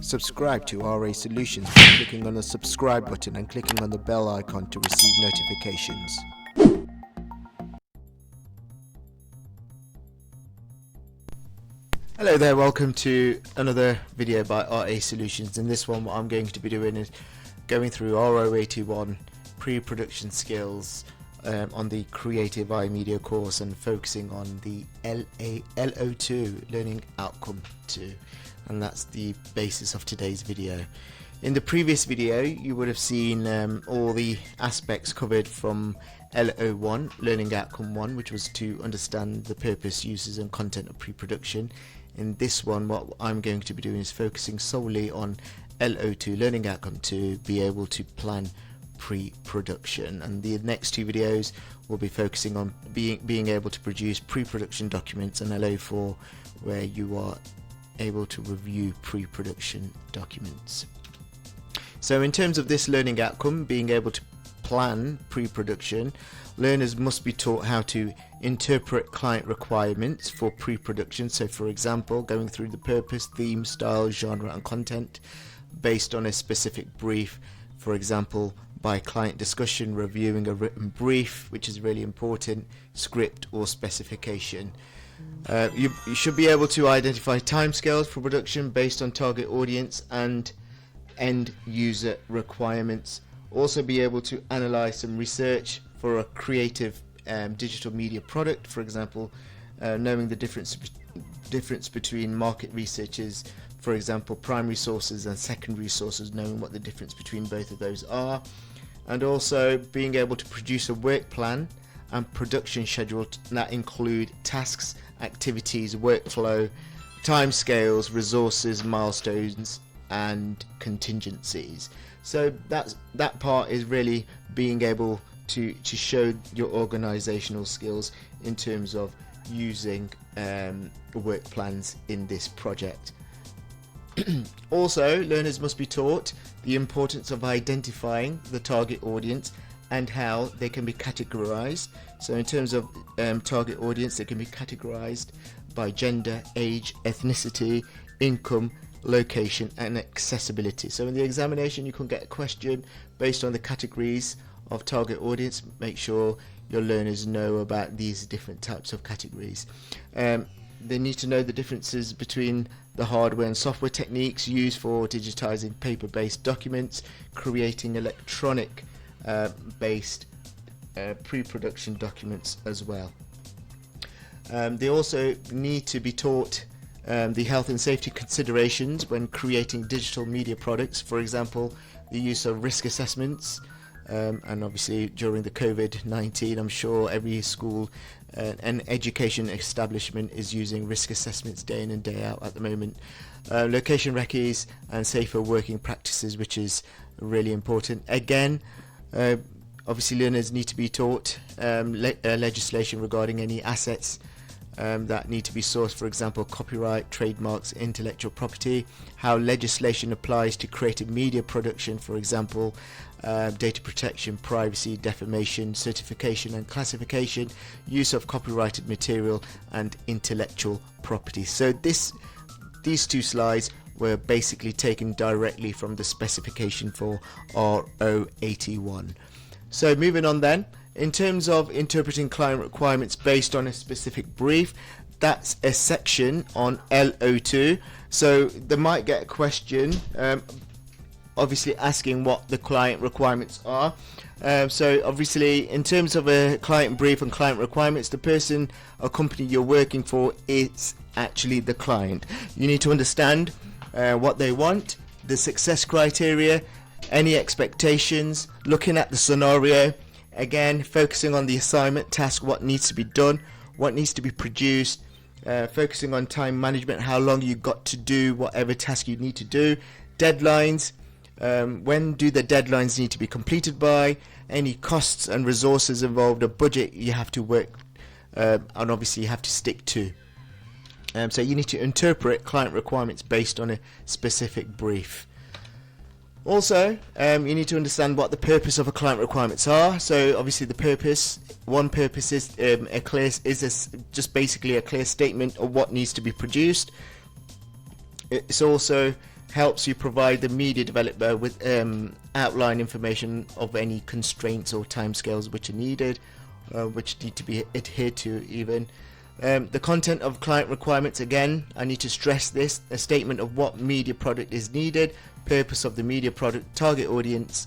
Subscribe to RA Solutions by clicking on the subscribe button and clicking on the bell icon to receive notifications. Hello there, welcome to another video by RA Solutions. In this one, what I'm going to be doing is going through R081 pre-production skills on the Creative iMedia course and focusing on the LO2 Learning Outcome 2, and that's the basis of today's video. In the previous video you would have seen all the aspects covered from LO1 Learning Outcome 1, which was to understand the purpose, uses and content of pre-production. In this one, what I'm going to be doing is focusing solely on LO2 Learning Outcome 2, be able to plan pre-production, and the next two videos will be focusing on being able to produce pre-production documents, and LO4 where you are able to review pre-production documents. So in terms of this learning outcome, being able to plan pre-production, learners must be taught how to interpret client requirements for pre-production. So for example, going through the purpose, theme, style, genre and content based on a specific brief. For example, by client discussion, reviewing a written brief, which is really important, script or specification. You should be able to identify timescales for production based on target audience and end user requirements. Also be able to analyze some research for a creative digital media product. For example, knowing the difference between market researches, for example primary sources and secondary sources, knowing what the difference between both of those are, and also being able to produce a work plan and production schedule that include tasks, activities, workflow, timescales, resources, milestones and contingencies. So that part is really being able to show your organizational skills in terms of using work plans in this project. Also, learners must be taught the importance of identifying the target audience and how they can be categorized. So in terms of target audience, they can be categorized by gender, age, ethnicity, income, location and accessibility. So in the examination you can get a question based on the categories of target audience. Make sure your learners know about these different types of categories. They need to know the differences between the hardware and software techniques used for digitizing paper-based documents, creating electronic based pre-production documents as well. They also need to be taught the health and safety considerations when creating digital media products. For example, the use of risk assessments, and obviously during the COVID-19 I'm sure every school and education establishment is using risk assessments day in and day out at the moment. Location recce's and safer working practices, which is really important. Again, obviously learners need to be taught legislation regarding any assets that need to be sourced, for example copyright, trademarks, intellectual property, how legislation applies to creative media production, for example data protection, privacy, defamation, certification and classification, use of copyrighted material and intellectual property. So these two slides were basically taken directly from the specification for R081. So moving on then, in terms of interpreting client requirements based on a specific brief, that's a section on LO2. So they might get a question obviously asking what the client requirements are. So obviously in terms of a client brief and client requirements, the person or company you're working for is actually the client. You need to understand what they want, the success criteria, any expectations, looking at the scenario, again focusing on the assignment task, what needs to be done, what needs to be produced, focusing on time management, how long you got to do whatever task you need to do, deadlines, when do the deadlines need to be completed by, any costs and resources involved, a budget you have to work and obviously you have to stick to. So you need to interpret client requirements based on a specific brief. Also, you need to understand what the purpose of a client requirements are. So obviously the purpose, one purpose is just basically a clear statement of what needs to be produced. It's also helps you provide the media developer with outline information of any constraints or timescales which are needed, which need to be adhered to even. The content of client requirements, again, I need to stress this, a statement of what media product is needed, purpose of the media product, target audience,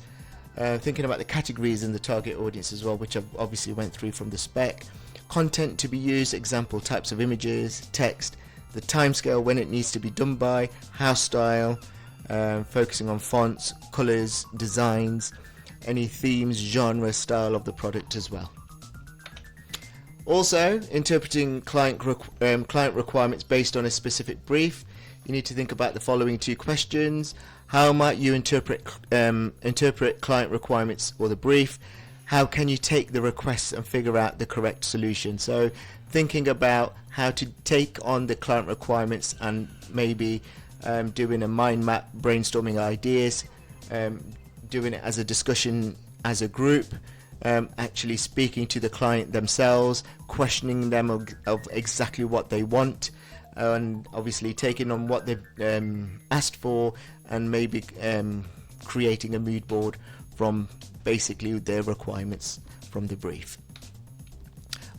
thinking about the categories in the target audience as well, which I've obviously went through from the spec. Content to be used, example, types of images, text, the timescale when it needs to be done by, house style, focusing on fonts, colors, designs, any themes, genre, style of the product as well. Also, interpreting client requirements based on a specific brief. You need to think about the following 2 questions. How might you interpret client requirements or the brief? How can you take the requests and figure out the correct solution? So thinking about how to take on the client requirements and maybe doing a mind map, brainstorming ideas, doing it as a discussion as a group, actually speaking to the client themselves, questioning them of exactly what they want, and obviously taking on what they've asked for, and maybe creating a mood board from basically their requirements from the brief.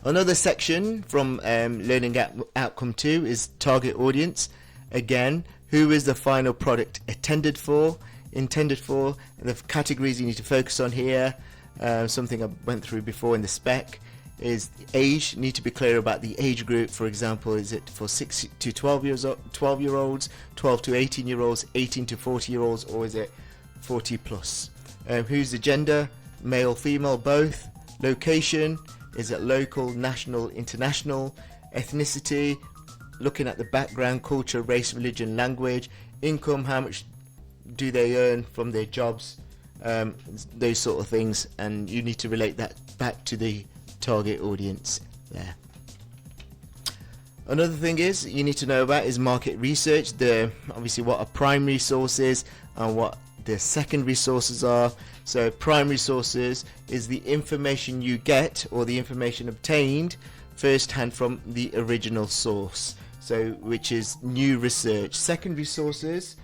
Another section from Learning Outcome 2 is target audience. Again, who is the final product intended for, and the categories you need to focus on here. Something I went through before in the spec is age. You need to be clear about the age group. For example, is it for 6 to 12-year-olds, 12 to 18-year-olds, 18 to 40-year-olds, or is it 40 plus? Who's the gender? Male, female, both. Location, is it local, national, international? Ethnicity, looking at the background, culture, race, religion, language. Income, how much do they earn from their jobs? Those sort of things, and you need to relate that back to the target audience there. Another thing is you need to know about is market research. Obviously what are primary sources and what the secondary sources are. So primary sources is the information you get, or the information obtained firsthand from the original source, so which is new research. Secondary sources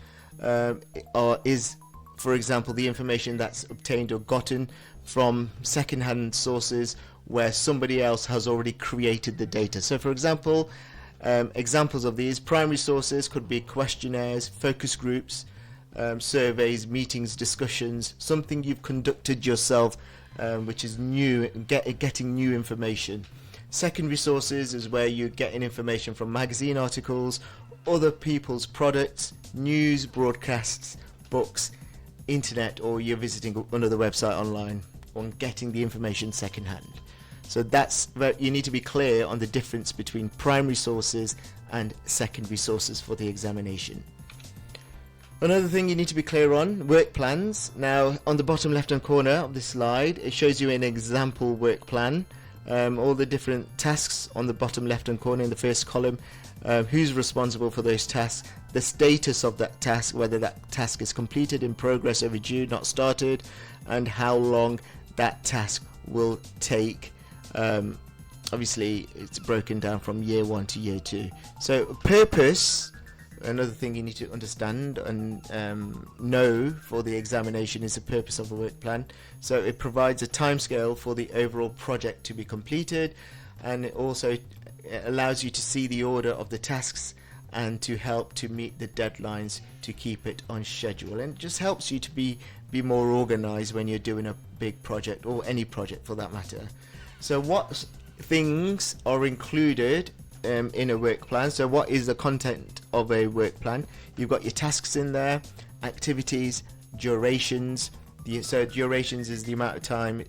is, for example, the information that's obtained or gotten from second-hand sources where somebody else has already created the data. So for example, examples of these primary sources could be questionnaires, focus groups, surveys, meetings, discussions, something you've conducted yourself, which is new, getting new information. Secondary sources is where you're getting information from magazine articles, other people's products, news, broadcasts, books, internet, or you're visiting another website online on getting the information secondhand. So that's where you need to be clear on the difference between primary sources and secondary sources for the examination. Another thing you need to be clear on, work plans. Now on the bottom left hand corner of the slide, it shows you an example work plan. All the different tasks on the bottom left hand corner in the first column, who's responsible for those tasks, the status of that task, whether that task is completed, in progress, overdue, not started, and how long that task will take. Obviously it's broken down from year 1 to year 2. So purpose, another thing you need to understand and know for the examination, is the purpose of a work plan. So it provides a timescale for the overall project to be completed, and it also allows you to see the order of the tasks and to help to meet the deadlines to keep it on schedule, and it just helps you to be more organized when you're doing a big project, or any project for that matter. So what things are included in a work plan? So what is the content of a work plan? You've got your tasks in there, activities, durations. So durations is the amount of time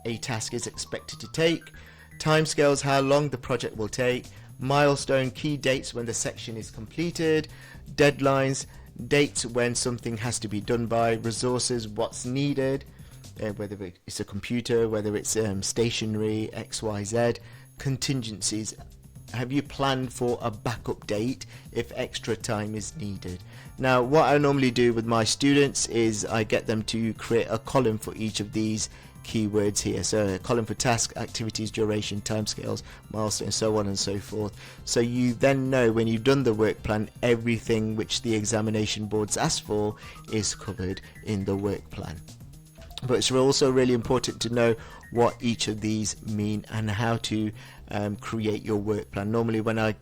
a task is expected to take. Timescales, how long the project will take. Milestone, key dates when the section is completed. Deadlines, dates when something has to be done by. Resources, what's needed, whether it's a computer, whether it's stationery, XYZ. Contingencies, have you planned for a backup date if extra time is needed? Now what I normally do with my students is I get them to create a column for each of these keywords here. So a column for task, activities, duration, timescales, milestones, so on and so forth. So you then know when you've done the work plan, everything which the examination boards asked for is covered in the work plan. But it's also really important to know what each of these mean and how to create your work plan. Normally when I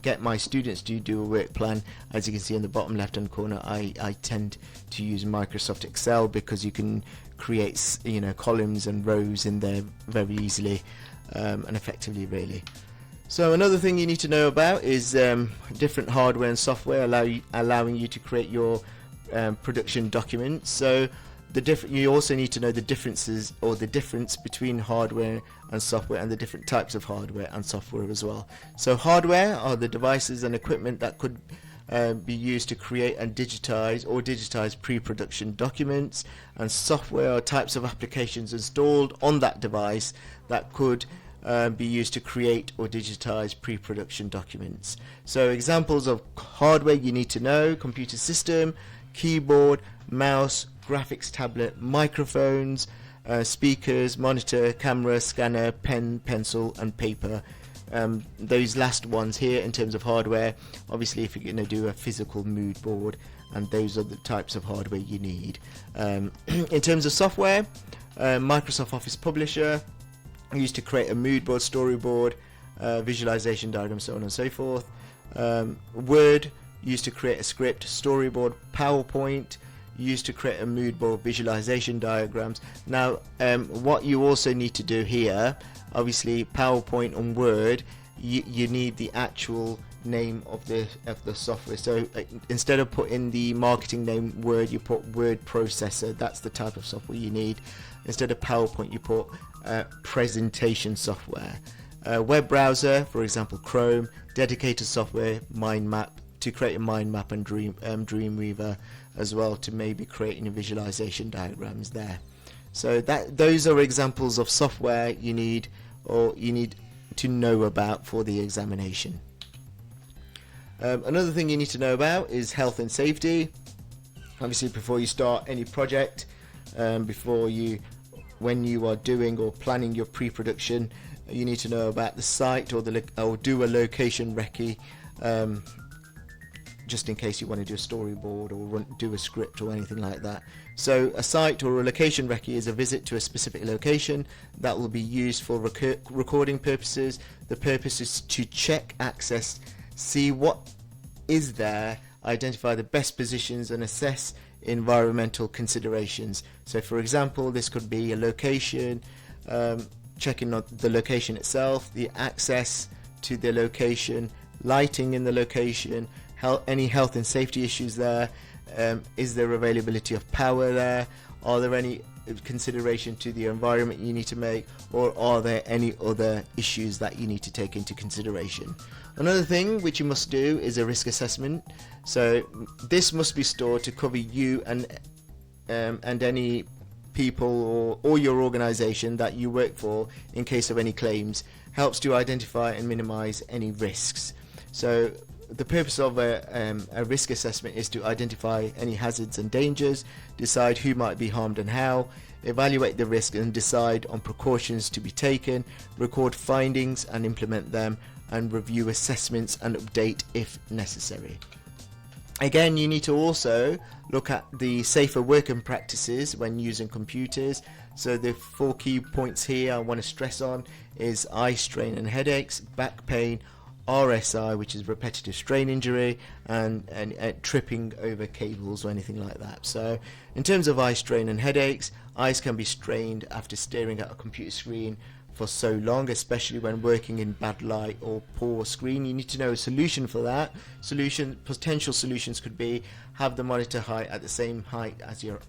get my students to do a work plan, as you can see in the bottom left hand corner, I tend to use Microsoft Excel, because you can create columns and rows in there very easily and effectively, really. So another thing you need to know about is different hardware and software allowing you to create your production documents. So you also need to know the differences, or the difference between hardware and software, and the different types of hardware and software as well. So hardware are the devices and equipment that could be used to create and digitize pre-production documents, and software are types of applications installed on that device that could be used to create or digitize pre-production documents. So examples of hardware you need to know: computer system, keyboard, mouse, graphics tablet, microphones, speakers, monitor, camera, scanner, pen, pencil and paper. Those last ones here in terms of hardware, obviously if you're going to do a physical mood board, and those are the types of hardware you need. In terms of software, Microsoft Office Publisher, used to create a mood board, storyboard, visualization diagram, so on and so forth. Word, used to create a script, storyboard. PowerPoint, used to create a mood board, visualization diagrams. Now what you also need to do here, obviously PowerPoint and Word, you need the actual name of the software. So instead of putting the marketing name Word, you put word processor. That's the type of software you need. Instead of PowerPoint, you put presentation software. Web browser, for example Chrome. Dedicated software, mind map, to create a mind map, and Dreamweaver as well, to maybe creating visualization diagrams there. So those are examples of software you need to know about for the examination. Another thing you need to know about is health and safety. Obviously before you start any project, when you are doing or planning your pre-production, you need to know about the site, or do a location recce, just in case you want to do a storyboard or do a script or anything like that. So a site or a location recce is a visit to a specific location that will be used for recording purposes. The purpose is to check access, see what is there, identify the best positions, and assess environmental considerations. So for example, this could be a location, checking on the location itself, the access to the location, lighting in the location, any health and safety issues there, is there availability of power there, are there any consideration to the environment you need to make, or are there any other issues that you need to take into consideration. Another thing which you must do is a risk assessment. So this must be stored to cover you and any people or your organization that you work for in case of any claims. Helps to identify and minimize any risks. So the purpose of a risk assessment is to identify any hazards and dangers, decide who might be harmed and how, evaluate the risk and decide on precautions to be taken, record findings and implement them, and review assessments and update if necessary. Again, you need to also look at the safer working practices when using computers. So the 4 key points here I want to stress on is eye strain and headaches, back pain, RSI, which is repetitive strain injury, and tripping over cables or anything like that. So in terms of eye strain and headaches, eyes can be strained after staring at a computer screen for so long, especially when working in bad light or poor screen. You need to know a solution for that. Potential solutions could be: have the monitor height at the same height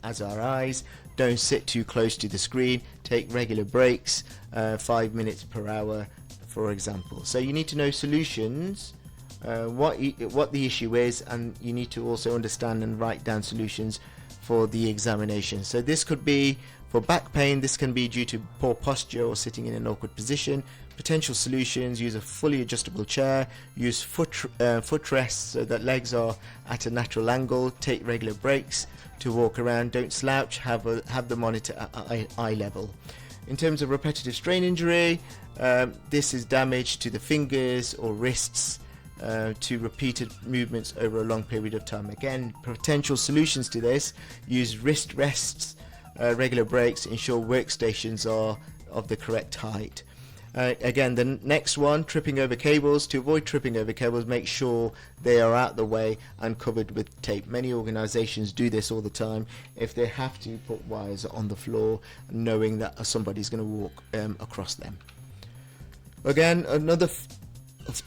as our eyes, don't sit too close to the screen, take regular breaks, 5 minutes per hour, for example. So you need to know solutions, what the issue is, and you need to also understand and write down solutions for the examination. So this could be For back pain, this can be due to poor posture or sitting in an awkward position. Potential solutions: use a fully adjustable chair, use footrests so that legs are at a natural angle, take regular breaks to walk around, don't slouch, have the monitor at eye level. In terms of repetitive strain injury, this is damage to the fingers or wrists to repeated movements over a long period of time. Again, potential solutions to this: use wrist rests, regular breaks, ensure workstations are of the correct height. Again, the next one, tripping over cables. To avoid tripping over cables, make sure they are out the way and covered with tape. Many organizations do this all the time if they have to put wires on the floor, knowing that somebody's going to walk across them. Again, a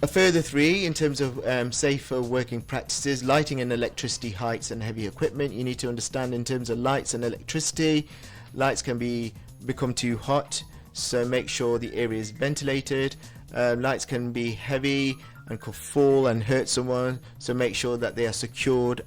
further 3 in terms of safer working practices: lighting and electricity, heights and heavy equipment. You need to understand in terms of lights and electricity, lights can become too hot, so make sure the area is ventilated. Lights can be heavy and could fall and hurt someone, so make sure that they are secured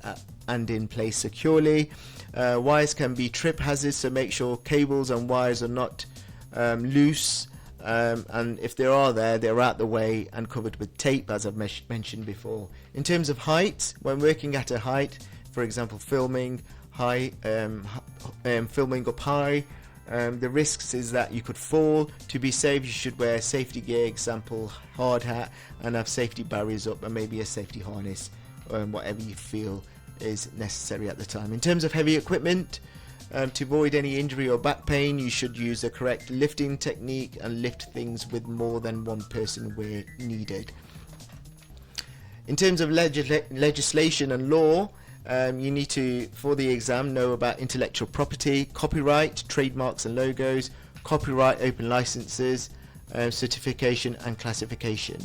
and in place securely. Wires can be trip hazards, so make sure cables and wires are not loose, and if they are there, they're out the way and covered with tape, as I've mentioned before. In terms of height, when working at a height, for example filming filming up high, the risks is that you could fall. To be safe, you should wear safety gear, example hard hat, and have safety barriers up and maybe a safety harness, whatever you feel is necessary at the time. In terms of heavy equipment, to avoid any injury or back pain, you should use the correct lifting technique and lift things with more than one person where needed. In terms of legislation and law, you need to, for the exam, know about intellectual property, copyright, trademarks and logos, copyright, open licenses, certification and classification.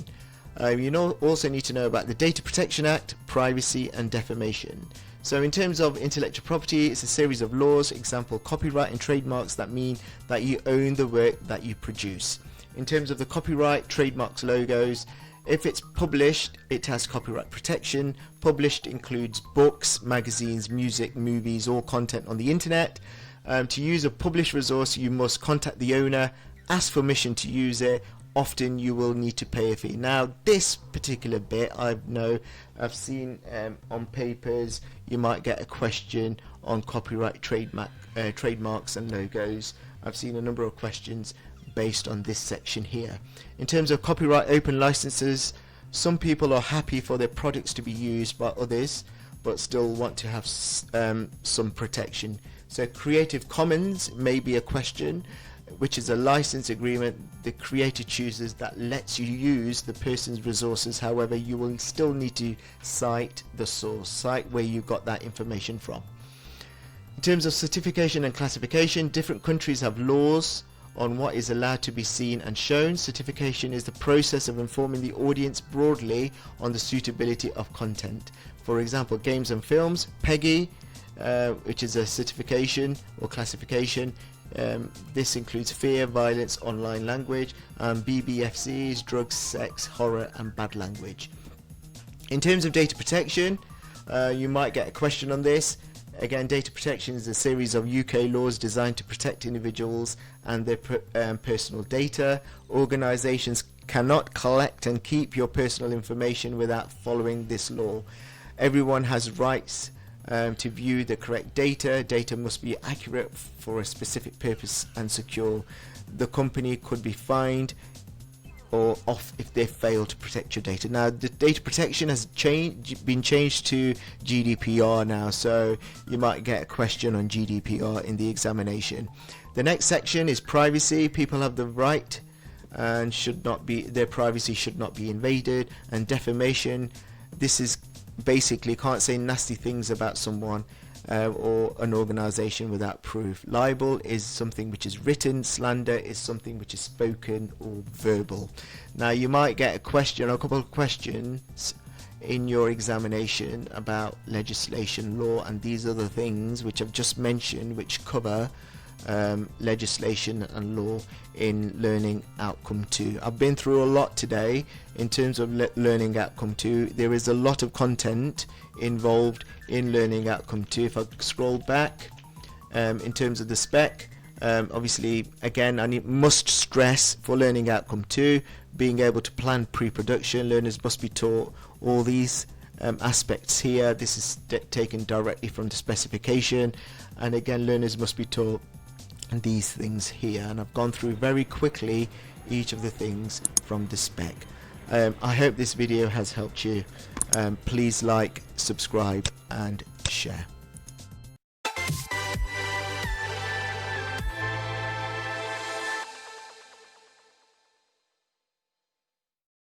You also need to know about the Data Protection Act, privacy and defamation. So in terms of intellectual property, it's a series of laws, example copyright and trademarks, that mean that you own the work that you produce. In terms of the copyright, trademarks, logos, if it's published, it has copyright protection. Published includes books, magazines, music, movies, all content on the internet. To use a published resource, you must contact the owner, ask permission to use it. Often you will need to pay a fee. Now this particular bit, I've seen on papers, you might get a question on copyright, trademarks and logos. I've seen a number of questions based on this section here. In terms of copyright open licenses, some people are happy for their products to be used by others but still want to have some protection. So Creative Commons may be a question, which is a license agreement the creator chooses that lets you use the person's resources. However, you will still need to cite the source, cite where you got that information from. In terms of certification and classification, different countries have laws on what is allowed to be seen and shown. Certification is the process of informing the audience broadly on the suitability of content. For example, games and films, PEGI, which is a certification or classification. This includes fear, violence, online language, and BBFCs, drugs, sex, horror and bad language. In terms of data protection, you might get a question on this. Again, data protection is a series of UK laws designed to protect individuals and their personal data. Organisations cannot collect and keep your personal information without following this law. Everyone has rights to view the correct data. Data must be accurate for a specific purpose and secure. The company could be fined or off if they fail to protect your data. Now the data protection has been changed to GDPR now, so you might get a question on GDPR in the examination. The next section is privacy. People have the right and their privacy should not be invaded. And defamation, this is basically can't say nasty things about someone or an organization without proof. Libel is something which is written. Slander is something which is spoken or verbal. Now you might get a question or a couple of questions in your examination about legislation, law, and these other things which I've just mentioned, which cover legislation and law in Learning Outcome 2. I've been through a lot today in terms of Learning Outcome 2. There is a lot of content involved in Learning Outcome 2. If I scroll back in terms of the spec, Obviously, again, I must stress for learning outcome 2, being able to plan pre-production. Learners must be taught all these aspects here. This is taken directly from the specification, and again, learners must be taught these things here, and I've gone through very quickly each of the things from the spec. I hope this video has helped you. Please like, subscribe and share.